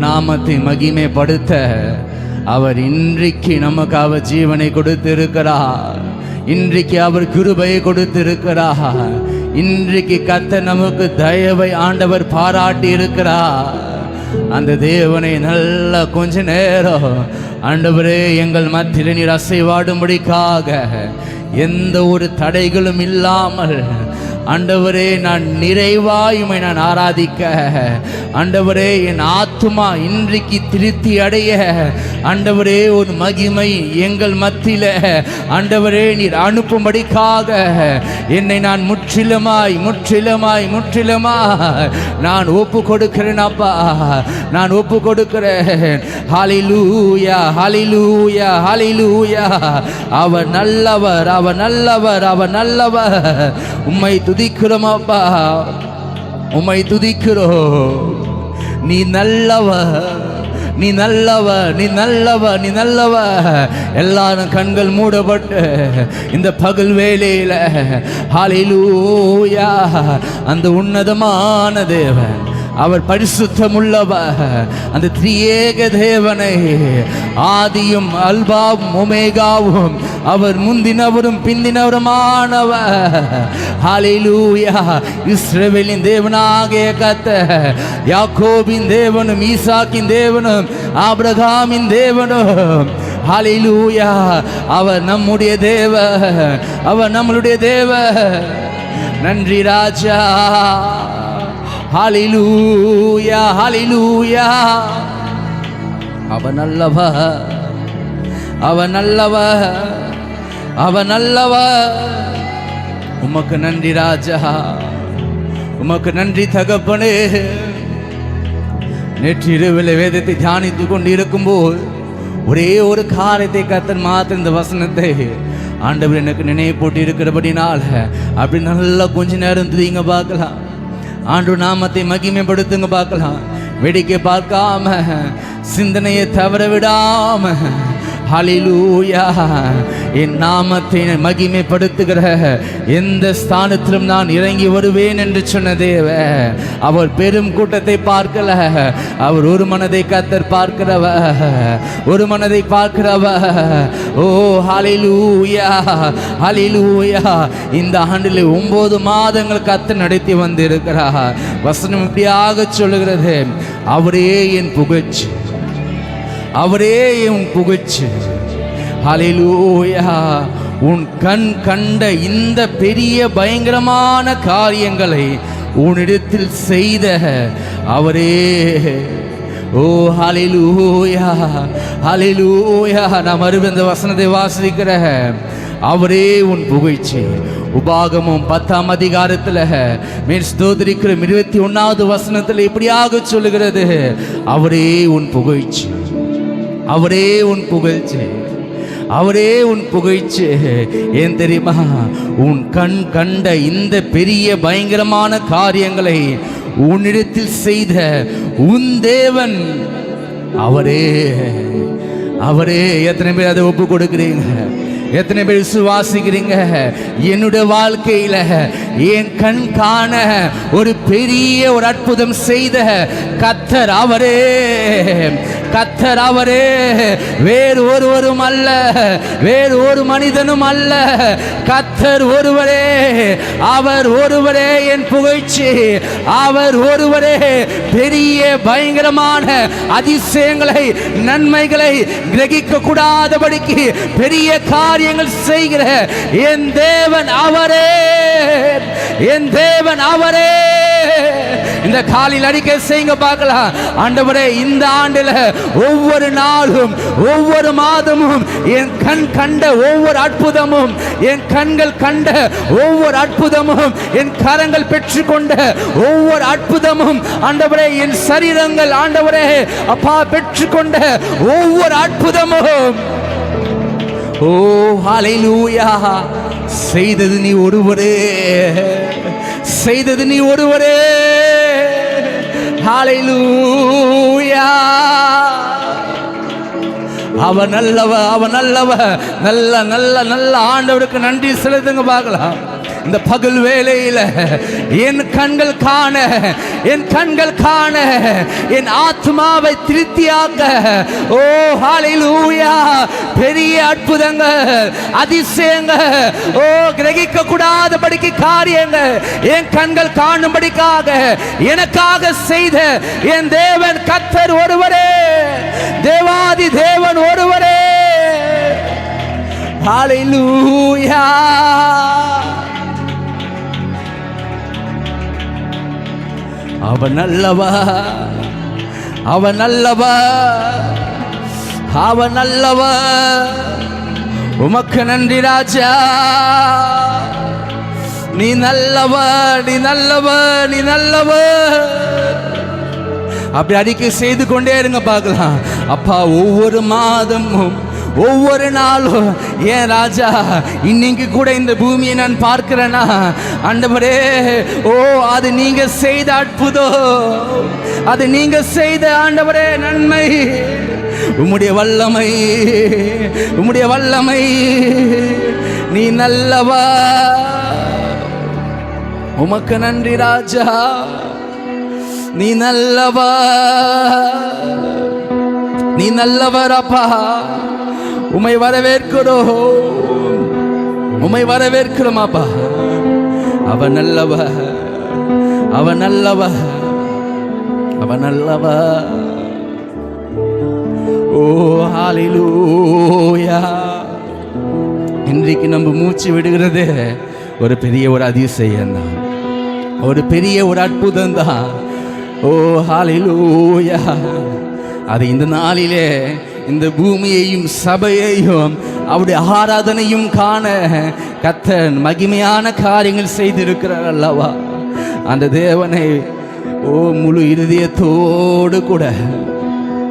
நாமத்தை மகிமைப்படுத்த அவர் இன்றைக்கு நமக்காக ஜீவனை கொடுத்திருக்கிறார். இன்றைக்கு அவர் கிருபையை கொடுத்திருக்கிறார். இன்றைக்கு கர்த்தர் நமக்கு தயவை ஆண்டவர் பாராட்டி இருக்கிறார். அந்த தேவனை நல்லா கொஞ்ச நேரம் ஆண்டவரே எங்கள் மத்தியில் நீர் அசைவாடும்படிக்காக எந்த ஒரு தடைகளும் இல்லாமல் ஆண்டவரே நான் நிறைவாயுமை நான் ஆராதிக்க ஆண்டவரே என் ஆத்துமா இன்றைக்கு திருப்தி அடைய ஆண்டவரே ஒரு மகிமை எங்கள் மத்தியில ஆண்டவரே நீர் அனுப்பும்படிக்காக என்னை நான் முற்றிலுமாய் நான் ஒப்பு கொடுக்கிறேன் அப்பா, நான் ஒப்பு கொடுக்கிறேன். ஹல்லேலூயா ஹல்லேலூயா ஹல்லேலூயா. அவர் நல்லவர், அவர் நல்லவர், அவர் நல்லவர். உம்மை துதிக்கிறோம் அப்பா, உம்மை துதிக்கிறோம். நீ நல்லவர், நீ நல்லவர், நீ நல்லவர், நீ நல்லவர். எல்லாரும் கண்கள் மூடப்பட்டு இந்த பகல் வேளையில ஹல்லேலூயா அந்த உன்னதமான தேவன், அவர் பரிசுத்தமுள்ளவர், அந்த திரியேக தேவனை ஆதியும் அல்பாவும் ஒமேகாவும் அவர் முந்தினவரும் பிந்தினவருமானவர். ஹல்லேலூயா. இஸ்ரவேலின் தேவனாகிய கர்த்தர், யாக்கோபின் தேவனும் ஈசாக்கின் தேவனும் ஆபிரகாமின் தேவனும். ஹல்லேலூயா. அவர் நம்முடைய தேவன், அவர் நம்மளுடைய தேவன். நன்றி ராஜா. ஹல்லேலூயா ஹல்லேலூயா. அவர் நல்லவர், அவர் நல்லவர், அவர் நல்லவர். உமக்கு நன்றி ராஜா, உமக்கு நன்றி தகப்பனே. நேற்று இரவில் வேதத்தை தியானித்து கொண்டு இருக்கும்போது ஒரே ஒரு காரியத்தை கர்த்தர் மாத்திர இந்த வசனத்தை ஆண்டவர் எனக்கு நினைவு போட்டு இருக்கிறபடினால அப்படி நல்லா கொஞ்ச நேரம் துதிங்க பார்க்கலாம். ஆண்டவர் நாமத்தை மகிமைப்படுத்துங்க பார்க்கலாம். வேடிக்கை பார்க்காம, சிந்தனையை தவற விடாம ஹல்லேலூயா என் நாமத்தை மகிமைப்படுத்துகிற எந்த ஸ்தானத்திலும் நான் இறங்கி வருவேன் என்று சொன்ன தேவன், அவர் பெரும் கூட்டத்தை பார்க்கல, அவர் ஒரு மனதை கர்த்தர் பார்க்கிறவர், ஒரு மனதை பார்க்கிறவர். ஓ ஹல்லேலூயா ஹல்லேலூயா. இந்த ஆண்டில் 9 மாதங்கள் கர்த்தர் நடத்தி வந்திருக்கிறார். வசனம் இப்படியாக சொல்லுகிறது, அவரே என் புகழ்ச்சி, அவரே உன் புகழ்ச்சி. ஹல்லேலூயா. உன் கண் கண்ட இந்த பெரிய பயங்கரமான காரியங்களை உன்னிடத்தில் செய்த அவரே. ஓ ஹல்லேலூயா ஹல்லேலூயா. நாம் இந்த வசனத்தை வாசிக்கிற அவரே உன் புகழ்ச்சி. உபாகமம் 10ஆம் அதிகாரத்தில் ஸ்தோத்திரிக்கிற 21வது வசனத்தில் இப்படியாக சொல்லுகிறது, அவரே உன் புகழ்ச்சி, அவரே உன் புகழ்ச்சி, அவரே உன் புகழ்ச்சி. ஏன் தெரியுமா? உன் கண் கண்ட இந்த பெரிய பயங்கரமான காரியங்களை உன்னிடத்தில் செய்த உன் தேவன் அவரே, அவரே. எத்தனை பேர் அதை ஒப்பு கொடுக்கிறீங்க? எத்தனை பேர் விசுவாசிக்கிறீங்க? என்னுடைய வாழ்க்கையில என் கண் காண ஒரு பெரிய ஒரு அற்புதம் செய்த கர்த்தர் அவரே, கர்த்தர் அவரே. வேறு ஒருவரும் அல்ல, வேறு ஒரு மனிதனும் அல்ல, கர்த்தர் ஒருவரே. அவர் ஒருவரே என் புகழ்ச்சி, அவர் ஒருவரே பெரிய பயங்கரமான அதிசயங்களை நன்மைகளை கிரகிக்க கூடாதபடிக்கு பெரிய காரியங்கள் செய்கிற என் தேவன் அவரே, என் தேவன் அவரே. இந்த காலில் அடிக்க செய்யுங்க பார்க்கலாம். ஆண்டவரே, இந்த ஆண்டில் ஒவ்வொரு நாளும் ஒவ்வொரு மாதமும் என் கண் கண்ட ஒவ்வொரு அற்புதமும், என் கண்கள் கண்ட ஒவ்வொரு அற்புதமும், என் கரங்கள் பெற்றுக்கொண்ட ஒவ்வொரு அற்புதமும், ஆண்டவரே என் சரீரங்கள் ஆண்டவரே அப்பா பெற்றுக்கொண்ட ஒவ்வொரு அற்புதமும். ஓ ஹல்லேலூயா. செய்தது நீ ஒருவரே, செய்தது நீ ஒருவரே. ஹல்லேலூயா. அவன் நல்லவ, அவன் நல்லவ. நல்ல நல்ல நல்ல ஆண்டவருக்கு நன்றி செலுத்துங்க பார்க்கலாம். இந்த பகல் வேளையில என் கண்கள் காண, என் கண்கள் காண, என் ஆத்மாவை திருப்தியாக்க. ஓ ஹல்லேலூயா! பெரிய அற்புதங்கள், அதிசயங்கள், ஓ கிரகிக்க கூடாதபடிக்கு காரியங்கள் என் கண்கள் காணும்படிக்காக எனக்காக செய்த என் தேவன் கர்த்தர் ஒருவரே, தேவாதி தேவன் ஒருவரே. ஹல்லேலூயா! அவன் நல்லவர், அவன் நல்லவர், அவன் நல்லவர். உமக்கு நன்றி ராஜா. நீ நல்லவர், நீ நல்லவர், நீ நல்லவர். அப்படி அறிக்கை செய்து கொண்டே இருங்க பார்க்கலாம். அப்பா, ஒவ்வொரு மாதமும் ஒவ்வொரு நாளும் ஏன் ராஜா இன்னைக்கு கூட இந்த பூமியை நான் பார்க்கிறேன்னா ஆண்டவரே, ஓ அது நீங்க செய்த அற்புதம், அது நீங்க செய்த ஆண்டவரே நன்மை, உம்முடைய வல்லமை, உம்முடைய வல்லமை. நீ நல்லவா, உமக்கு நன்றி ராஜா. நீ நல்லவா, நீ நல்லவர் அப்பா. உம்மை வரவேற்கிறோம், உம்மை வரவேற்கிறோம் அப்பா. அவன் நல்லவர், அவன் நல்லவர், அவன் நல்லவர். ஓ ஹல்லேலூயா! இன்றைக்கு நம்ம மூச்சு விடுகிறது ஒரு பெரிய ஒரு அதிசயம் தான், ஒரு பெரிய ஒரு அற்புதம் தான். ஓ ஹல்லேலூயா! அது இந்த நாளிலே இந்த பூமியையும் சபையையும் அவருடைய ஆராதனையும் காண கர்த்தர் மகிமையான காரியங்கள் செய்திருக்கிறார் அல்லவா. அந்த தேவனை ஓ முழு இருதயத்தோடு கூட,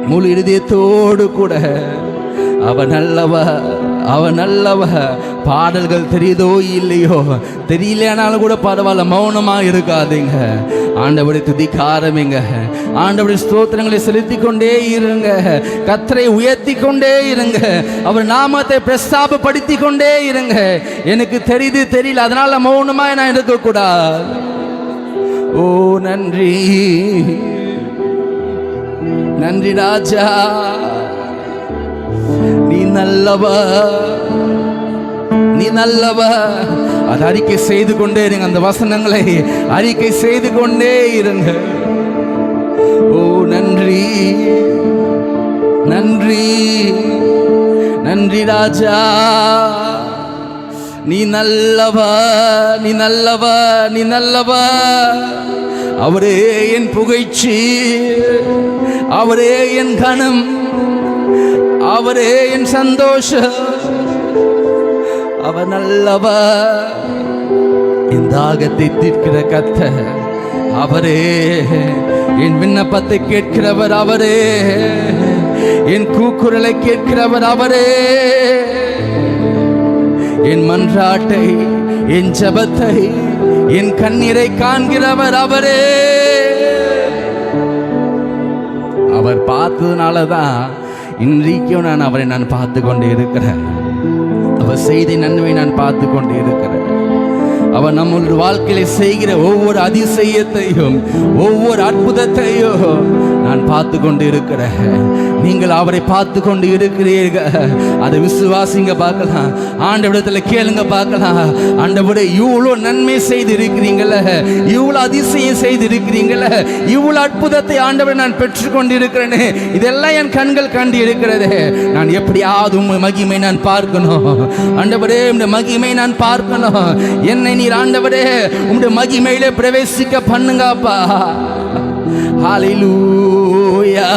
முழு இருதயத்தோடு கூட அவன் நல்லவர், அவன் நல்லவர். பாடல்கள் தெரியுதோ இல்லையோ, தெரியலனாலும் கூட பரவாயில்ல, மௌனமாக இருக்காதீங்க. ஆண்டவரை துதிக்க ஆரம்பிங்க, ஆண்டவருடைய ஸ்தோத்திரங்களை செலுத்தி கொண்டே இருங்க, கர்த்தரை உயர்த்தி கொண்டே இருங்க, அவர் நாமத்தை பிரஸ்தாபப்படுத்தி கொண்டே இருங்க. எனக்கு தெரியுது தெரியல அதனால மௌனமாக நான் இருக்கக்கூடாது. ஓ நன்றி, நன்றி ராஜா. நீ நல்லவர், நீ நல்லவர். அது அறிக்கை செய்து கொண்டே இருங்க, அந்த வசனங்களை அறிக்கை செய்து கொண்டே இருங்க. ஓ நன்றி, நன்றி, நன்றி ராஜா. நீ நல்லவர், நீ நல்லவர், நீ நல்லவர். அவரே என் புகழ்ச்சி, அவரே என் கனம், அவரே என் சந்தோஷம். அவர் நல்லவர், என் தாகத்தை தீர்க்கிற கர்த்தர் அவரே, என் விண்ணப்பத்தை கேட்கிறவர் அவரே, என் கூக்குரலை கேட்கிறவர் அவரே, என் மன்றாட்டை, என் ஜெபத்தை, என் கண்ணீரை காண்கிறவர் அவரே. அவர் பார்த்ததுனாலதான் இன்றைக்கும் நான் அவரை நான் பார்த்து கொண்டே இருக்கிறேன். அவர் செய்த நன்மை நான் பார்த்து கொண்டே இருக்கிறேன். அவர் நம்முடைய வாழ்க்கையில செய்கிற ஒவ்வொரு அதிசயத்தையும் ஒவ்வொரு அற்புதத்தையும் நான் பார்த்து கொண்டு இருக்கிறேன். நீங்கள் அவரை பார்த்து கொண்டு இருக்கிறீர்கள், அதை விசுவாசிங்க பார்க்கலாம். ஆண்டவரிடத்துல கேளுங்க பார்க்கலாம். ஆண்டவரே, இவ்வளோ நன்மை செய்து இருக்கிறீங்கள, இவ்வளோ அதிசயம் செய்து இருக்கிறீங்கள, இவ்வளோ அற்புதத்தை ஆண்டவரை நான் பெற்றுக்கொண்டு இருக்கிறேனே, இதெல்லாம் என் கண்கள் கண்டு இருக்கிறது. நான் எப்படியாவது உங்கள் மகிமை நான் பார்க்கணும் ஆண்டவரே, உங்களுடைய மகிமை நான் பார்க்கணும். என்னை நீர் ஆண்டவரே உங்களுடைய மகிமையிலே பிரவேசிக்க பண்ணுங்கப்பா. ஹல்லேலூயா!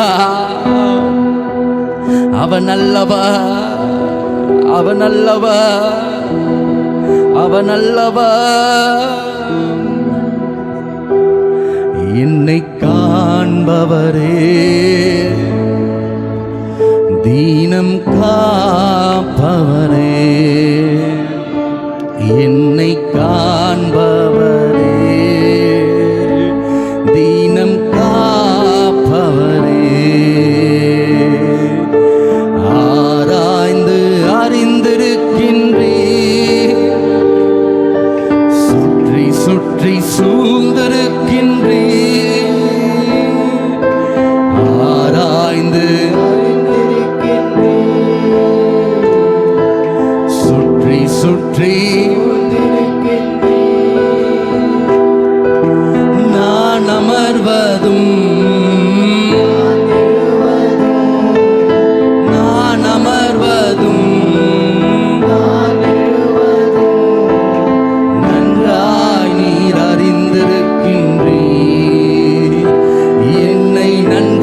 அவன் நல்லவர், அவன் நல்லவர், அவன் நல்லவர். என்னை காண்பவரே, தீனம் காப்பவரே, என்னை காண்பவரே, தீனம் காப்பவரே, ஆராய்ந்து அறிந்திருக்கின்றீர்,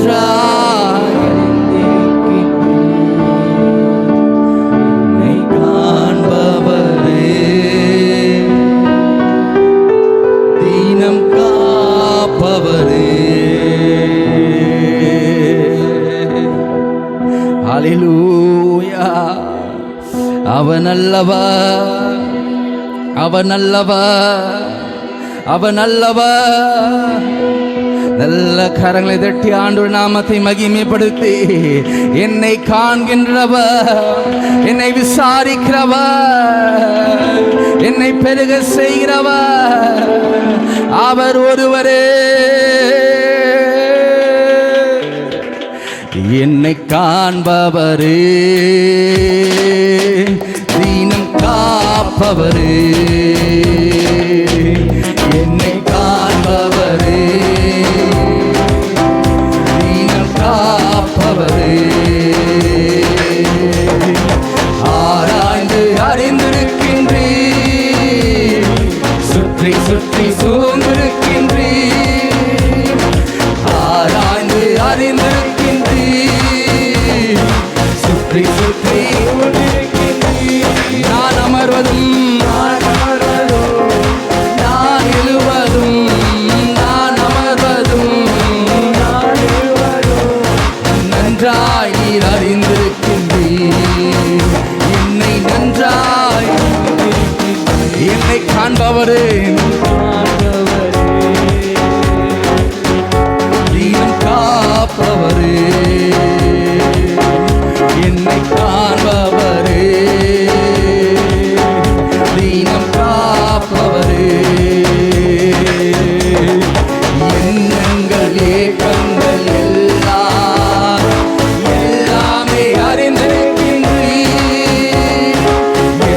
நன்றாய் என்னை காண்பவரே, தீனம் காப்பவரே. ஹல்லேலூயா. அவன் அல்லவர், அவன் அல்லவர், அவன் அல்லவர். நல்ல கரங்களை தட்டி ஆண்டவர் நாமத்தை மகிமைப்படுத்தி, என்னை காண்கின்றவர், என்னை விசாரிக்கிறவர், என்னை பெருக செய்கிறவர் அவர் ஒருவரே. என்னை காண்பவரே, தீனம் காப்பவரே, என்னை காண்பவரே, தீனம் காப்பவரே. ஆராய்ந்து அறிந்திருக்கின்றீர், சுற்றி சுற்றி சூழ்ந்திருக்கின்றீர். ஆராய்ந்து அறிந்திருக்கின்றீர், சுற்றி சுற்றி நான் அமர்வதும் நான் எழுவதும், நான் அமர்வதும் நன்றாய் நீர் அறிந்திருக்கின்றீர். என்னை நன்றாய், என்னை காண்பவரே, தீனம் காப்பவரே, என்னை காண்பவரே, தீனம் காப்பவரே. எண்ணங்கள் ஏக்கங்கள் எல்லாம் எல்லாமே அறிந்திருக்கின்றீர்.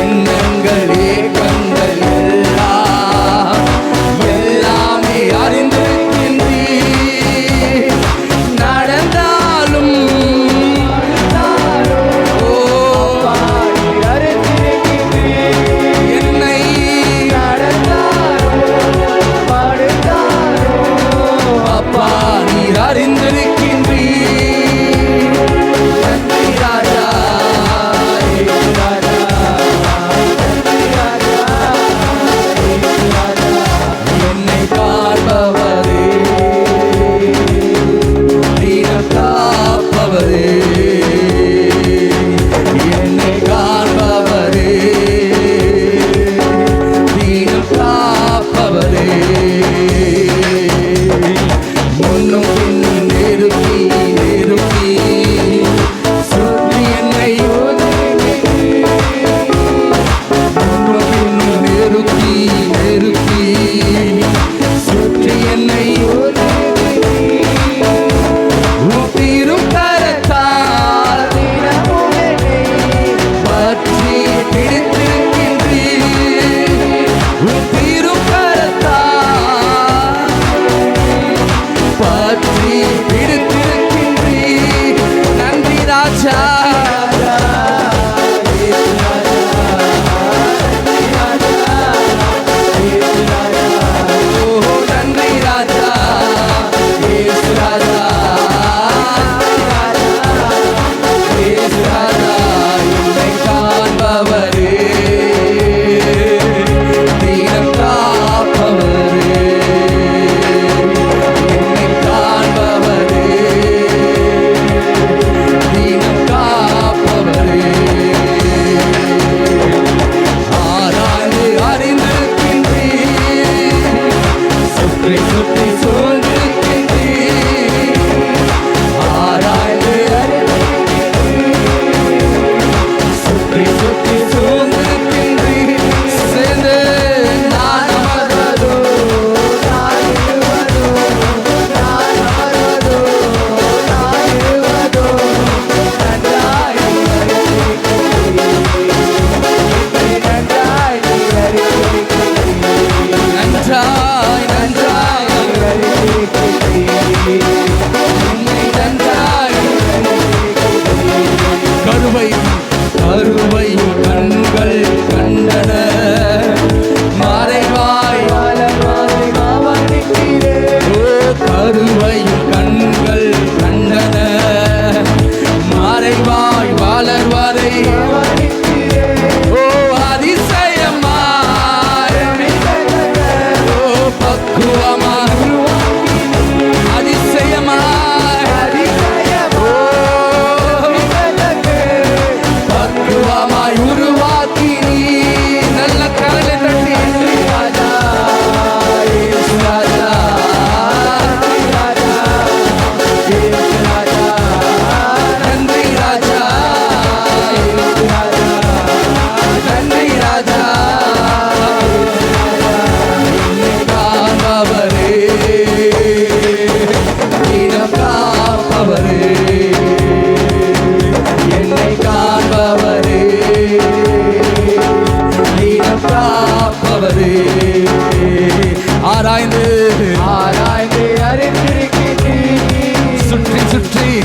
எண்ணங்கள் ஏக்கங்கள் எல்லாம்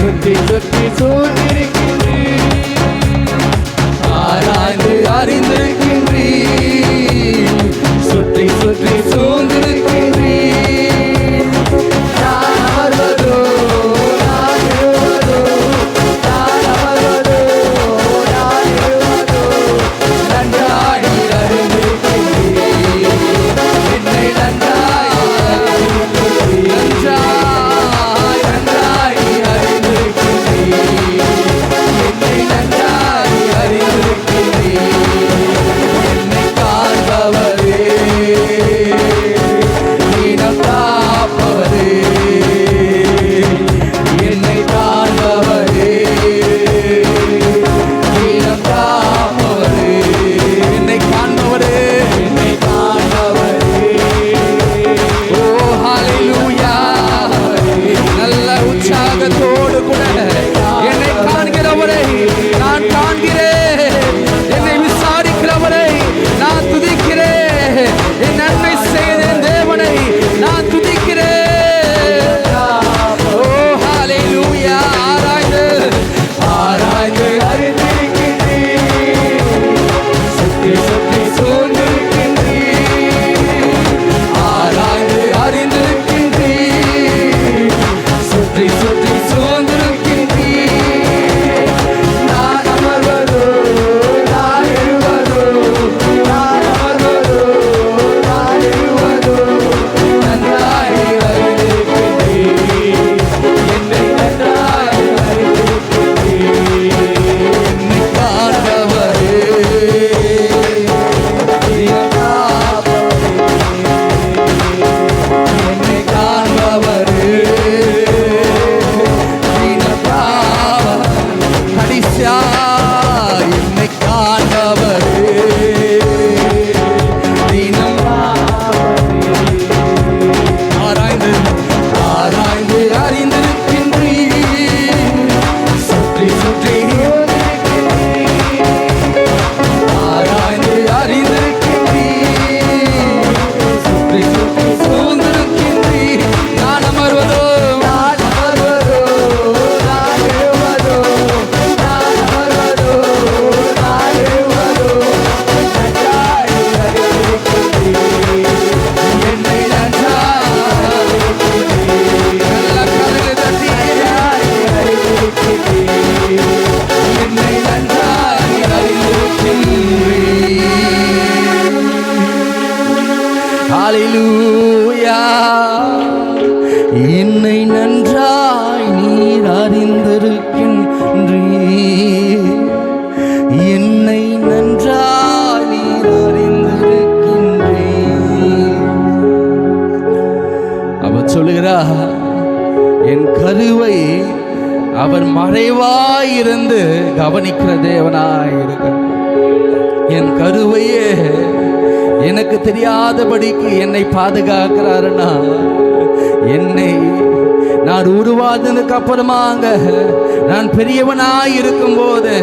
சுற்றி சுற்றி சூழ்ந்திருக்கின்றீர், ஆராய்ந்து அறிந்திருக்கின்றீர், சுற்றி சுற்றி சூழ்ந்திருக்கின்றீர். நான் அமர்வதோ நான் எழுவதோ, நான் அமர்வதோ நான் எழுவதோ, நன்றாய் அறிந்திருக்கின்றீர், என்னை நன்றாய் நன்றாய் நன்றாய் அறிந்திருக்கின்றீர், என்னை நன்றாய் அறிந்திருக்கின்றீர், என்னை காண்பவரே, நீனம் காப்பவரே, என்னை காண்பவரே, நீனம் காப்பவரே, என்னை காண்பவரே, என்னை காண்பவரே. ஓ ஹalleluya, நல்ல உற்சாகத்தோடு கூட என்னை காண்கிறவரை நான் காண்கிறேன், என்னை விசாரிக்கிறவரை நான் துதிக்கிறேன், என் நன்மை செய்த என் தேவனை நான் துதிக்கிறேன். ஓ ஹalleluya, ஆராய்ந்து ஆராய்ந்து அறிந்திருக்கின்றீர், சுற்றி சுற்றி சூழ்ந்திருக்கின்றீர், ஆராய்ந்து அறிந்திருக்கின்றீர், சுற்றி சுற்றி சூழ்ந்திருக்கின்றீர். நான் அமர்வதோ நான் எழுவதோ, நான் அமர்வதோ நான் எழுவதோ, நன்றாய் அறிந்திருக்கின்றீர், என்னை நன்றாய் அறிந்திருக்கின்றீர், என்னை காண்பவரே, நீர் காப்பவரே, என்னை காண்பவரே, நீர் காப்பவரே, கடைசியாய் என்னை காண்பவரே, நீர் காப்பவரே. ஆராய்ந்து ஆராய்ந்து அறிந்திருக்கின்றீர், சுற்றி சுற்றி ஆராய்ந்து அறிந்திருக்கின்றீர், சுற்றி சுற்றி சூழ்ந்திருக்கின்றீர். நான் அமர்வதோ நான் அமர்வதோ நான் எழுவதோ, நான் அமர்வதோ நான் எழுவதோ, நன்றாய் அறிந்திருக்கின்றீர், என்னை நன்றாய் அறிந்திருக்கின்றீர், நல்ல கரங்களை தட்டி அறிந்திருக்கின்றீர், என்னை நன்றாய் அறிந்திருக்கின்றீர். ஹalleluya, என்னை நன்றாய் நீர் அறிந்திருக்கின்றீர், என்னை நன்றாய் நீர் அறிந்திருக்கின்றீர். அவர் சொல்லுகிறார், என் கருவை அவர் மறைவாயிருந்து கவனிக்கிற தேவனாய் இருக்கிறார். என் கருவையே எனக்கு தெரியாதபடிக்கு என்னை பாதுகாக்கிறாருன்னா, என்னை நான் உருவாததுக்கு அப்புறமாங்க நான் பெரியவனாய் இருக்கும்போது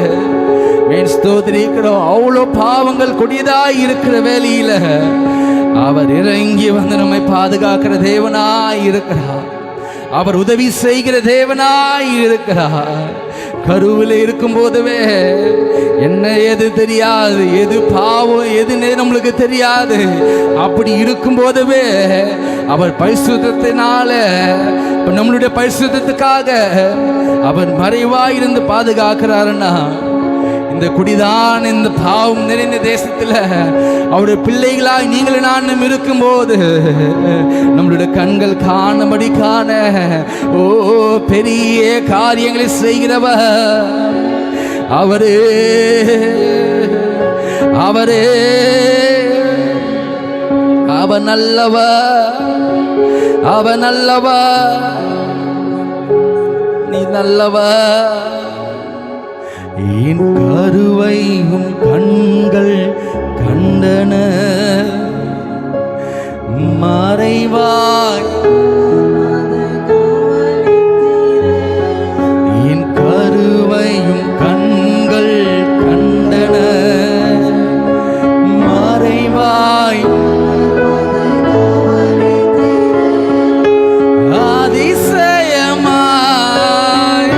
ஸ்தோத்திரிக்கிறோம், அவ்வளோ பாவங்கள் கொடியதாய் இருக்கிற வேலையில அவர் இறங்கி வந்து நம்மை பாதுகாக்கிற தேவனாய் இருக்கிறார். அவர் உதவி செய்கிற தேவனாய் இருக்கிறார். கருவில் இருக்கும் போதுவே என்ன எது தெரியாது, எது பாவம் எது நம்மளுக்கு தெரியாது. அப்படி இருக்கும் போதுவே அவர் பரிசுத்தத்தினால நம்மளுடைய பரிசுத்தத்துக்காக அவர் மறைவாயிருந்து பாதுகாக்கிறாருன்னா, இந்த குடிதான் இந்த பாவம் நிறைந்த தேசத்தில் அவருடைய பிள்ளைகளாய் நீங்களும் நானும் இருக்கும்போது நம்மளுடைய கண்கள் காணபடி காண ஓ பெரிய காரியங்களை செய்கிறவர் அவரே அவரே. அவன் நல்லவர், அவன் நல்லவர், நீ நல்லவர். என் கருவையும் கண்கள் கண்டன மறைவாய், என் கருவையும் கண்கள் கண்டன மறைவாய், அதிசயமாய்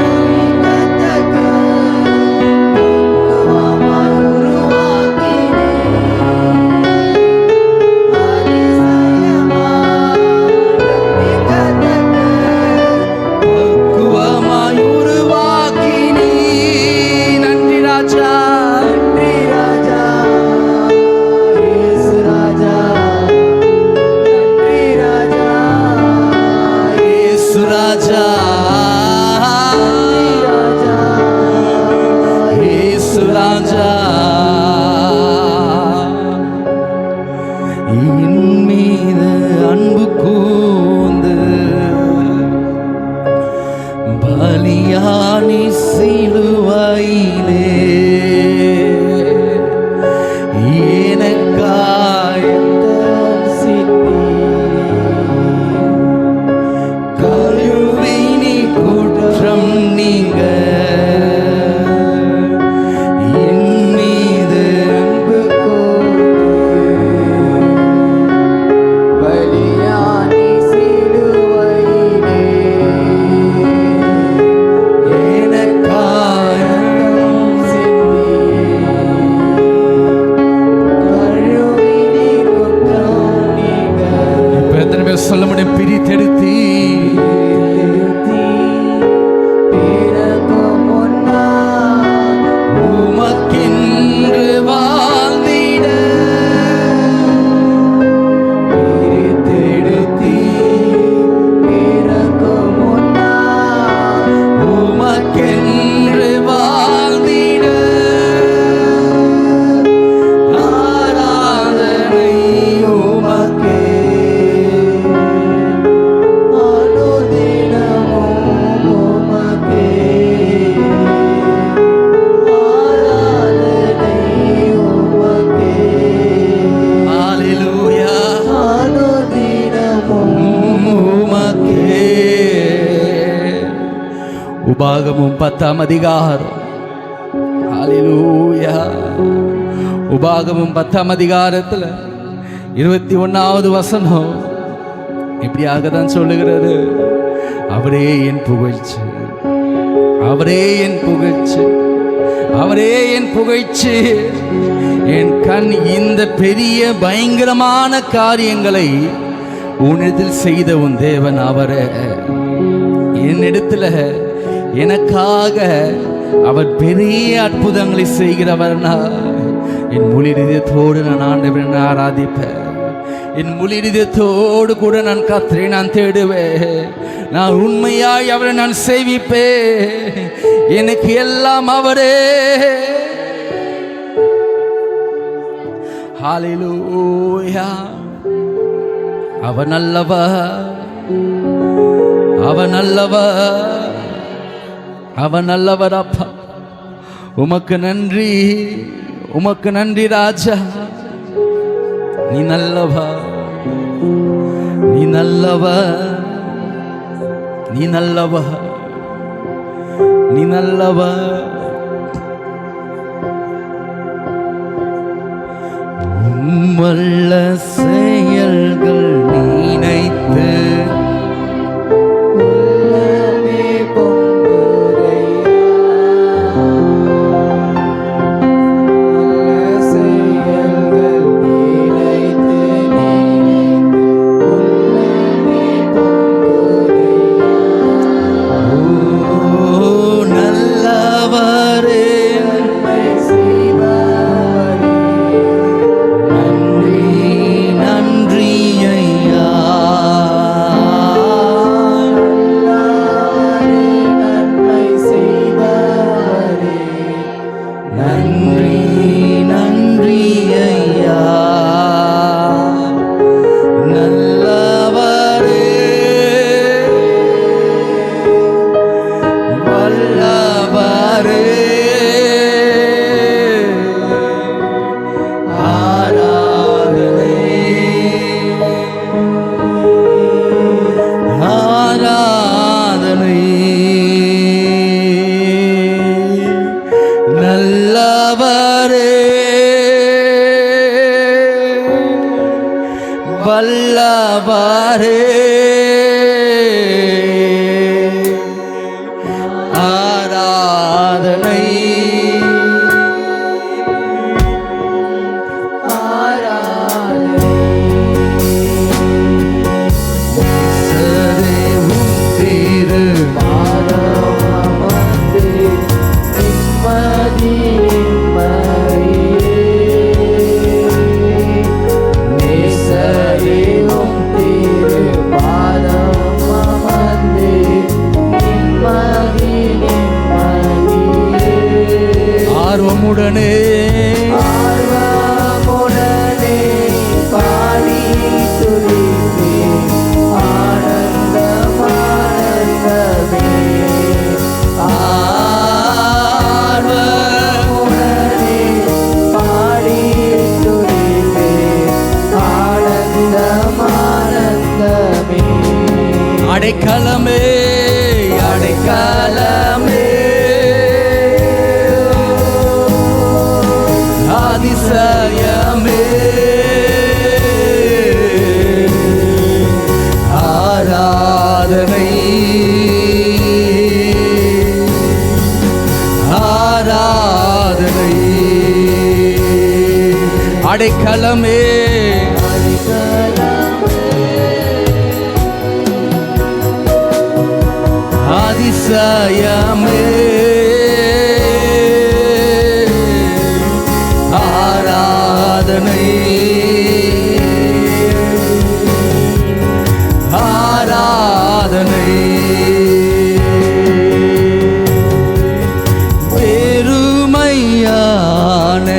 பலியானி சிலுவையிலே எனக்காய் கழுவி நீ குற்றம் நீங்க என் மீது அன்பு பலியானி சிலுவையிலே எனக்காய் சொல்ல முடியும் பிரித்தெடுத்தி உமக்கென்று வாழ்ந்திட பிரித்தெடுத்தி உமக்கென்று வாழ்ந்திட ஆராதனை உமக்கே உபாகமும் 10ஆம் அதிகாரம். ஹல்லேலூயா. உபாகமும் 10ஆம் அதிகாரத்துல 21வது வசனம் இப்படியாக தான் சொல்லுகிறது. அவரே என் புகழ்ச்சி, அவரே என் புகழ்ச்சி, அவரே என் புகழ்ச்சி. என் கண் இந்த பெரிய பயங்கரமான காரியங்களை உன்னிடத்தில் செய்த உன் தேவன் அவரே. என்னிடத்துல எனக்காக அவர் பெரிய அற்புதங்களை செய்கிறவர்னா என் முழு இதயத்தோடு நான் ஆண்டவரை ஆராதிப்பேன். என் முழு இதயத்தோடு கூட நான் கர்த்தரை நான் தேடுவேன். நான் உண்மையாய் அவரை நான் சேவிப்பேன். எனக்கு எல்லாம் அவரே. ஹல்லேலூயா. அவர் நல்லவர், அவர் நல்லவர், அவர் நல்லவர். அப்பா உமக்கு நன்றி, உமக்கு நன்றி ராஜா. நீ நல்லவர், நீ நல்லவர், நீ நல்லவர், நீ நல்லவர். உம்மல்ல செயல்கள் நினைத்து வல்லவரே ஆராதனை அடைக்கலமே அதிசயமே ஆராதனை ஆராதனை பெருமையான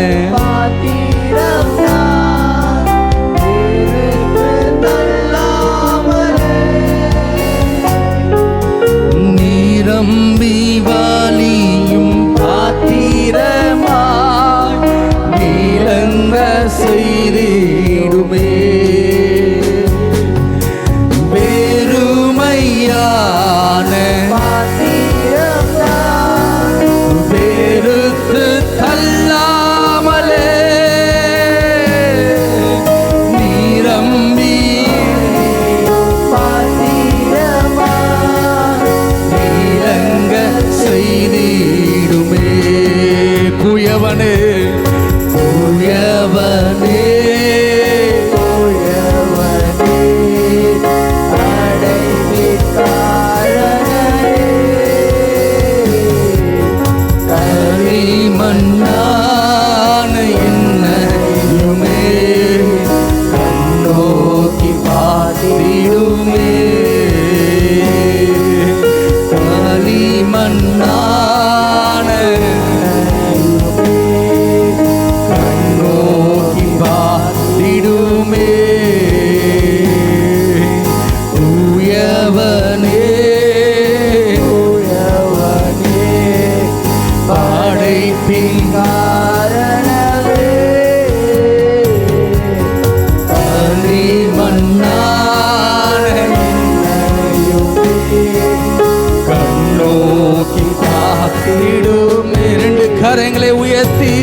நீரம்பி வாலியும் பாத்திரமாய் நீலங்க செய்திடுமே பெருமையான பெருத்து தள்ளாமலே நீரம்பி நீலங்க செய்திடுமே குயவனே குயவனே மன்னான என்னையுமே கண்ணோக்கி பார்த்திடுமே களி மன்னான கண்ணோக்கி பார்த்திடுமே உயவனே காரணமே களி மன்னான கண்ணோக்கி பார்த்திடுமே இரண்டு கரங்களை உயர்த்தி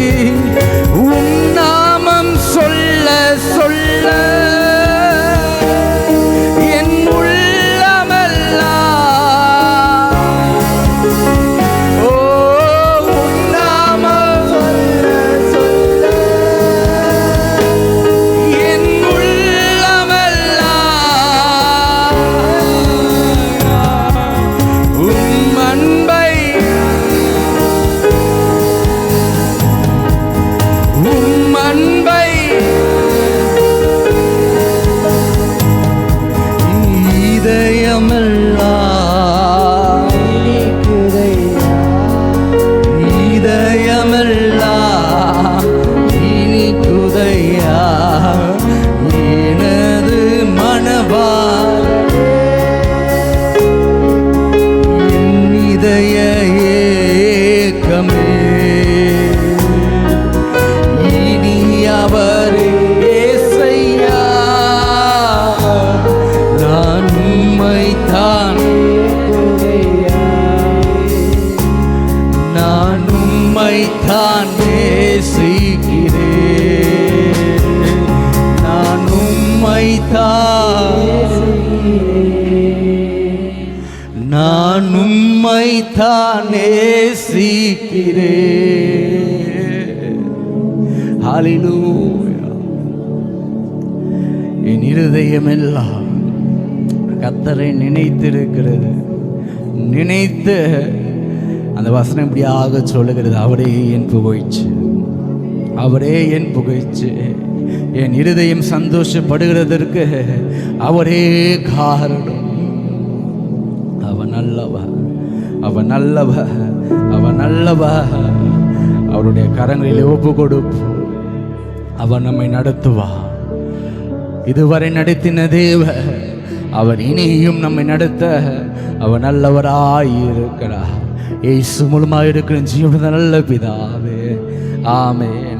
உன் நாமம் சொல்ல சொல்ல என் உள்ளமெல்லாம் ஓ உன் நாமம் சொல்ல சொல்ல என் உள்ளமெல்லாம் உம் அன்பை உம் அன்பை இதயமெல்லாம் இதயமெல்லாம் இனிக்குதையா எனது மனவாளனே என் இதய ஏக்கமே இனி அவரே ஏசையா நான் உம்மைத்தான் நான் உம்மைத்தான் நேசிக்கிறேன் நான் உம்மைத்தான் நேசிக்கிறேன் ஹல்லேலூயா என் இருதயமெல்லாம் கர்த்தரை நினைத்திருக்கிறது நினைத்து அந்த வசனம் இப்படியாக சொல்லுகிறது அவரே என் புகழ்ச்சி அவரே என் புகழ்ச்சி என் இருதயம் சந்தோஷப்படுகிறதற்கு அவரே காரணம் அவன் நல்லவர் அவன் நல்லவர் அவன் நல்லவர் அவருடைய கரங்களில் ஒப்பு கொடுப்போம் அவர் நம்மை நடத்துவார் இதுவரை நடத்தின தேவ அவர் இனியும் நம்மை நடத்த அவர் நல்லவராயிருக்கிறார் இயேசு மூலமாக இருக்கிற ஜீவன நல்ல பிதாவே ஆமென்.